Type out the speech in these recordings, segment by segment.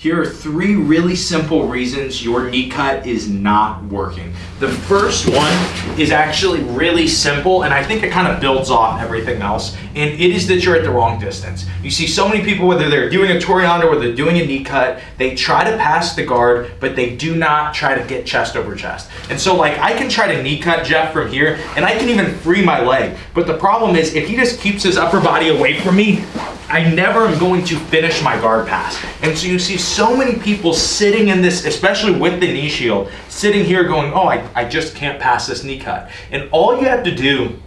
Here are 3 really simple reasons your knee cut is not working. The first one is actually really simple, and I think it kind of builds off everything else, and it is that you're at the wrong distance. You see so many people, whether they're doing a Toriano or they're doing a knee cut, they try to pass the guard, but they do not try to get chest over chest. And so like I can try to knee cut Jeff from here, and I can even free my leg, but the problem is if he just keeps his upper body away from me, I never am going to finish my guard pass. And so you see so many people sitting in this, especially with the knee shield, sitting here going, oh, I just can't pass this knee cut. And all you have to do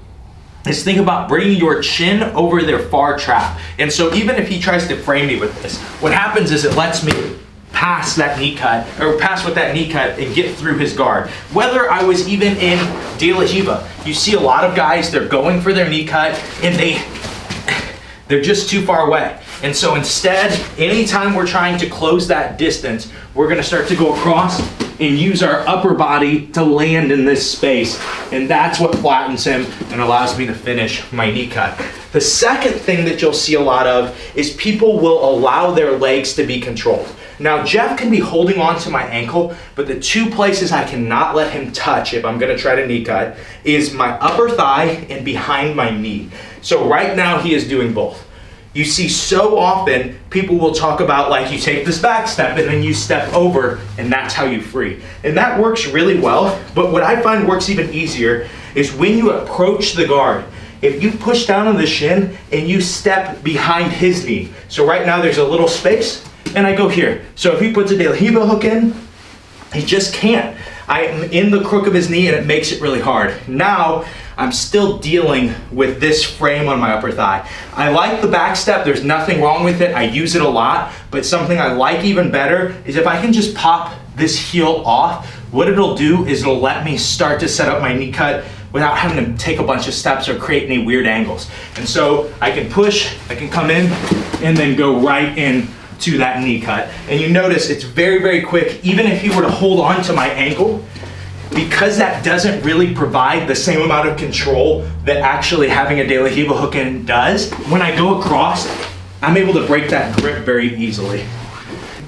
is think about bringing your chin over their far trap. And so even if he tries to frame me with this, what happens is it lets me pass that knee cut, or pass with that knee cut and get through his guard. Whether I was even in De La Riva, you see a lot of guys, they're going for their knee cut and they're just too far away. And so instead, anytime we're trying to close that distance, we're gonna start to go across and use our upper body to land in this space. And that's what flattens him and allows me to finish my knee cut. The second thing that you'll see a lot of is people will allow their legs to be controlled. Now, Jeff can be holding on to my ankle, but the 2 places I cannot let him touch if I'm gonna try to knee cut is my upper thigh and behind my knee. So right now he is doing both. You see so often people will talk about like you take this back step and then you step over and that's how you free. And that works really well, but what I find works even easier is when you approach the guard. If you push down on the shin and you step behind his knee. So right now there's a little space and I go here. So if he puts a De La Riva hook in, he just can't. I'm in the crook of his knee and it makes it really hard. Now, I'm still dealing with this frame on my upper thigh. I like the back step, there's nothing wrong with it. I use it a lot, but something I like even better is if I can just pop this heel off, what it'll do is it'll let me start to set up my knee cut without having to take a bunch of steps or create any weird angles. And so I can push, I can come in, and then go right in to that knee cut. And you notice it's very, very quick. Even if he were to hold on to my ankle, because that doesn't really provide the same amount of control that actually having a De La Riva hook in does, when I go across, I'm able to break that grip very easily.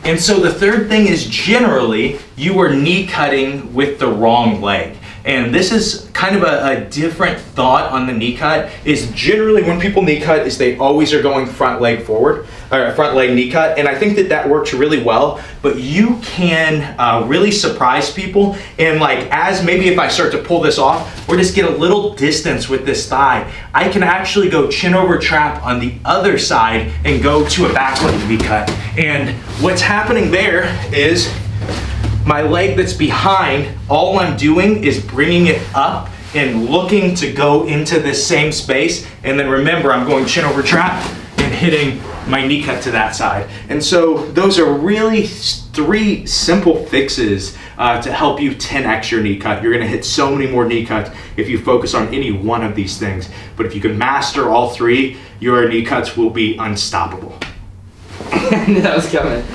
And so the third thing is generally you are knee cutting with the wrong leg. And this is kind of a different thought on the knee cut, is generally when people knee cut is they always are going front leg forward, or front leg knee cut. And I think that that works really well, but you can really surprise people. And like, as maybe if I start to pull this off, or just get a little distance with this thigh, I can actually go chin over trap on the other side and go to a back leg knee cut. And what's happening there is my leg that's behind, all I'm doing is bringing it up and looking to go into this same space. And then remember, I'm going chin over trap and hitting my knee cut to that side. And so those are really 3 simple fixes to help you 10x your knee cut. You're gonna hit so many more knee cuts if you focus on any one of these things. But if you can master all 3, your knee cuts will be unstoppable. I knew that was coming.